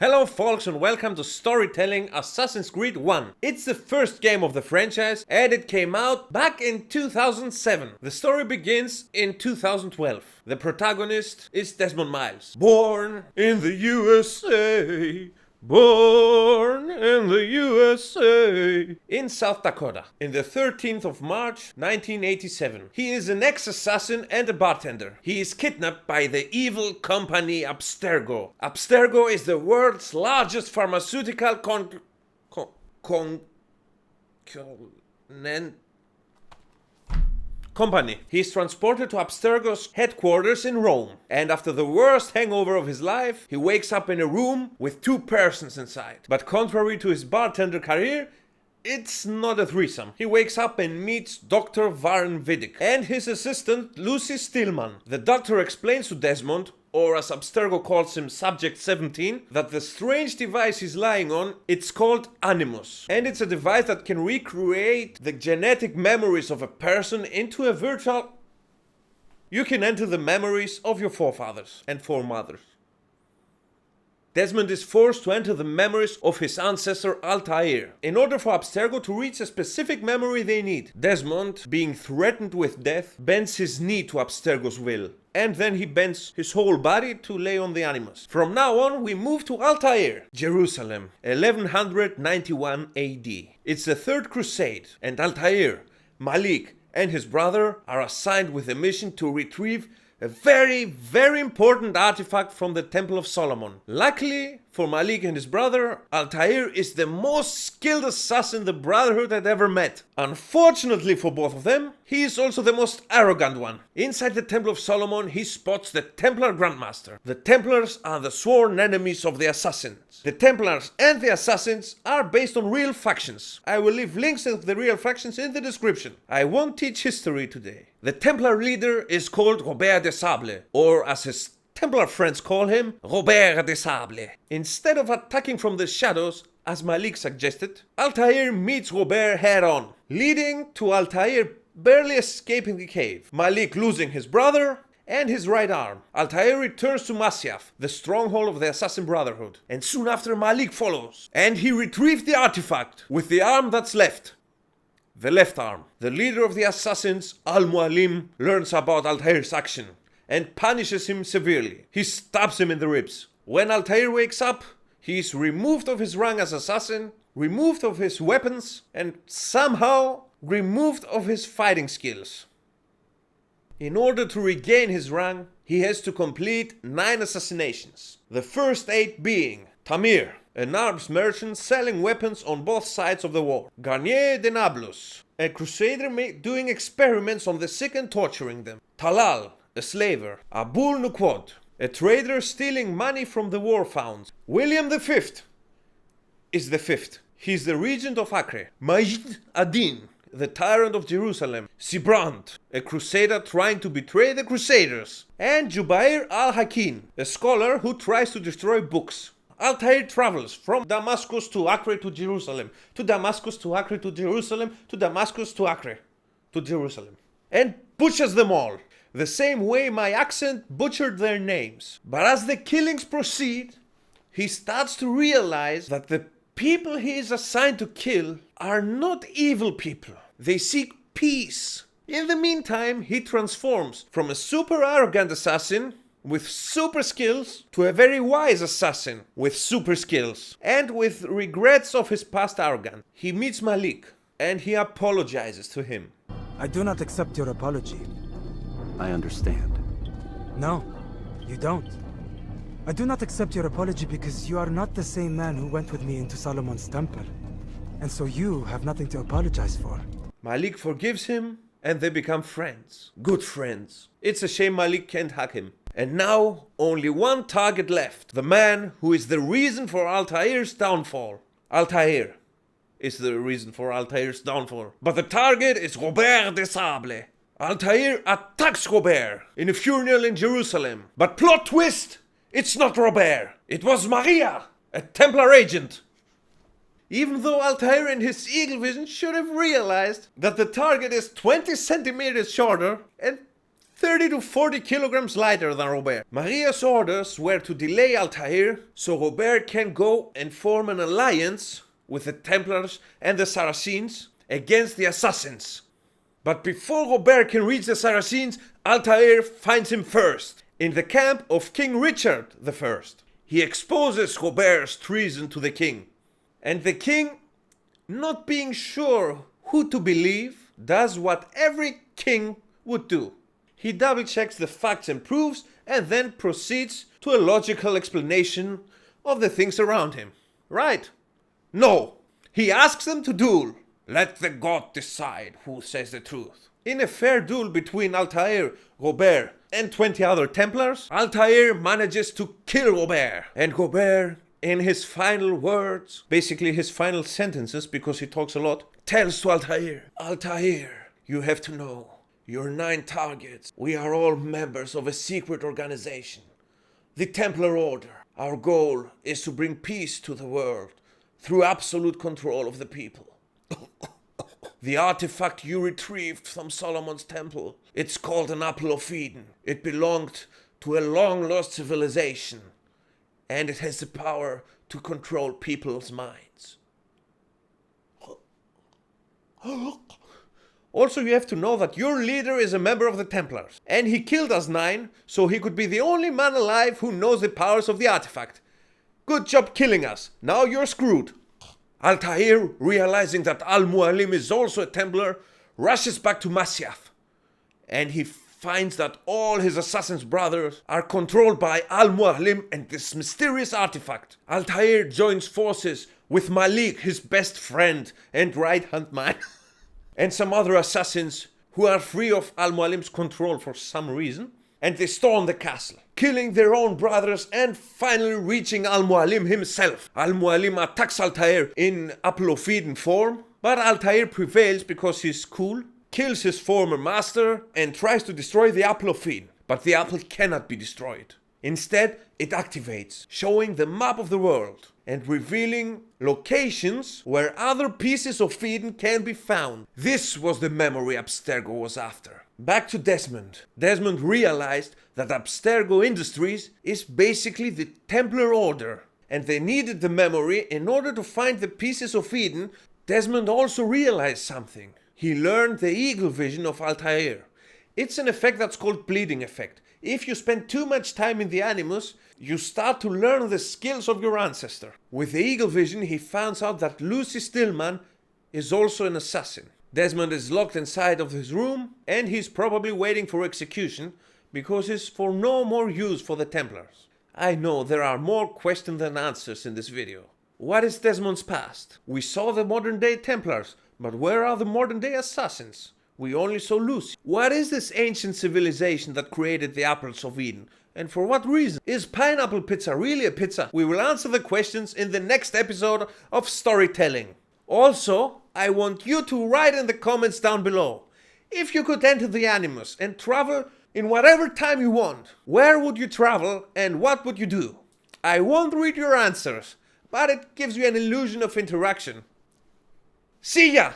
Hello folks and welcome to Storytelling Assassin's Creed 1. It's the first game of the franchise and it came out back in 2007. The story begins in 2012. The protagonist is Desmond Miles. Born in the USA. Born in the USA. In South Dakota. In the 13th of March 1987. He is an ex-assassin and a bartender. He is kidnapped by the evil company Abstergo. Abstergo is the world's largest pharmaceutical company. He is transported to Abstergo's headquarters in Rome, and after the worst hangover of his life, he wakes up in a room with two persons inside. But contrary to his bartender career, it's not a threesome. He wakes up and meets Dr. Varen Vidic and his assistant Lucy Stillman. The doctor explains to Desmond, or as Abstergo calls him, Subject 17, that the strange device he's lying on, it's called Animus. And it's a device that can recreate the genetic memories of a person into a virtual... You can enter the memories of your forefathers and foremothers. Desmond is forced to enter the memories of his ancestor Altair in order for Abstergo to reach a specific memory they need. Desmond, being threatened with death, bends his knee to Abstergo's will, and then he bends his whole body to lay on the Animus. From now on, we move to Altair, Jerusalem, 1191 AD. It's the Third Crusade, and Altair, Malik, and his brother are assigned with a mission to retrieve a very, very important artifact from the Temple of Solomon. Luckily for Malik and his brother, Altair is the most skilled assassin the Brotherhood had ever met. Unfortunately for both of them, he is also the most arrogant one. Inside the Temple of Solomon, he spots the Templar Grandmaster. The Templars are the sworn enemies of the Assassins. The Templars and the Assassins are based on real factions. I will leave links to the real factions in the description. I won't teach history today. The Templar leader is called Robert de Sable, or as his Templar friends call him, Robert de Sable. Instead of attacking from the shadows, as Malik suggested, Altair meets Robert head-on, leading to Altair barely escaping the cave, Malik losing his brother and his right arm. Altair returns to Masyaf, the stronghold of the Assassin Brotherhood, and soon after Malik follows, and he retrieves the artifact with the arm that's left. The left arm. The leader of the assassins, Al-Mualim, learns about Altair's action and punishes him severely. He stabs him in the ribs. When Altair wakes up, he is removed of his rank as assassin, removed of his weapons, and somehow removed of his fighting skills. In order to regain his rank, he has to complete 9 assassinations. The first 8 being Tamir, an arms merchant selling weapons on both sides of the war. Garnier de Nablus, a crusader doing experiments on the sick and torturing them. Talal, a slaver. Abul Nuqod, a trader stealing money from the war funds. William V is the 5th. He's the regent of Acre. Majid ad-Din, the tyrant of Jerusalem. Sibrand, a crusader trying to betray the crusaders. And Jubair al-Hakim, a scholar who tries to destroy books. Altair travels from Damascus to Acre to Jerusalem, to Damascus to Acre to Jerusalem, to Damascus to Acre to Jerusalem, and butchers them all, the same way my accent butchered their names. But as the killings proceed, he starts to realize that the people he is assigned to kill are not evil people. They seek peace. In the meantime, he transforms from a super arrogant assassin with super skills to a very wise assassin with super skills and with regrets of his past arrogance. He meets Malik and he apologizes to him. I do not accept your apology. I understand. No, you don't. I do not accept your apology because you are not the same man who went with me into Solomon's temple. And so you have nothing to apologize for. Malik forgives him and they become friends. Good friends. It's a shame Malik can't hack him. And now, only one target left. The man who is the reason for Altair's downfall. Altair is the reason for Altair's downfall. But the target is Robert de Sable. Altair attacks Robert in a funeral in Jerusalem. But plot twist! It's not Robert. It was Maria, a Templar agent. Even though Altair and his eagle vision should have realized that the target is 20 centimeters shorter and 30 to 40 kilograms lighter than Robert. Maria's orders were to delay Altair so Robert can go and form an alliance with the Templars and the Saracens against the assassins. But before Robert can reach the Saracens, Altair finds him first, in the camp of King Richard I. He exposes Robert's treason to the king. And the king, not being sure who to believe, does what every king would do. He double checks the facts and proofs and then proceeds to a logical explanation of the things around him. Right? No. He asks them to duel. Let the god decide who says the truth. In a fair duel between Altair, Robert, and 20 other Templars, Altair manages to kill Robert. And Robert, in his final words, basically his final sentences because he talks a lot, tells to Altair, Altair, you have to know, your 9 targets, we are all members of a secret organization, the Templar Order. Our goal is to bring peace to the world through absolute control of the people. The artifact you retrieved from Solomon's temple, it's called an Apple of Eden. It belonged to a long-lost civilization, and it has the power to control people's minds. Also, you have to know that your leader is a member of the Templars, and he killed us 9, so he could be the only man alive who knows the powers of the artifact. Good job killing us. Now you're screwed. Altair, realizing that Al-Mualim is also a Templar, rushes back to Masyaf, and he finds that all his assassin's brothers are controlled by Al-Mualim and this mysterious artifact. Altair joins forces with Malik, his best friend and right-hand man, and some other assassins who are free of Al-Mualim's control for some reason, and they storm the castle, killing their own brothers and finally reaching Al-Mualim himself. Al-Mualim attacks Altair in Apple of Eden form, but Altair prevails because he's cool, kills his former master, and tries to destroy the Apple of Eden. But the apple cannot be destroyed. Instead, it activates, showing the map of the world and revealing locations where other pieces of Eden can be found. This was the memory Abstergo was after. Back to Desmond. Desmond realized that Abstergo Industries is basically the Templar Order, and they needed the memory in order to find the pieces of Eden. Desmond also realized something. He learned the eagle vision of Altair. It's an effect that's called bleeding effect. If you spend too much time in the Animus, you start to learn the skills of your ancestor. With the eagle vision, he finds out that Lucy Stillman is also an assassin. Desmond is locked inside of his room, and he's probably waiting for execution because he's for no more use for the Templars. I know there are more questions than answers in this video. What is Desmond's past? We saw the modern day Templars, but where are the modern day assassins? We only saw Lucy. What is this ancient civilization that created the apples of Eden? And for what reason? Is pineapple pizza really a pizza? We will answer the questions in the next episode of Storytelling. Also, I want you to write in the comments down below. If you could enter the Animus and travel in whatever time you want, where would you travel and what would you do? I won't read your answers, but it gives you an illusion of interaction. See ya!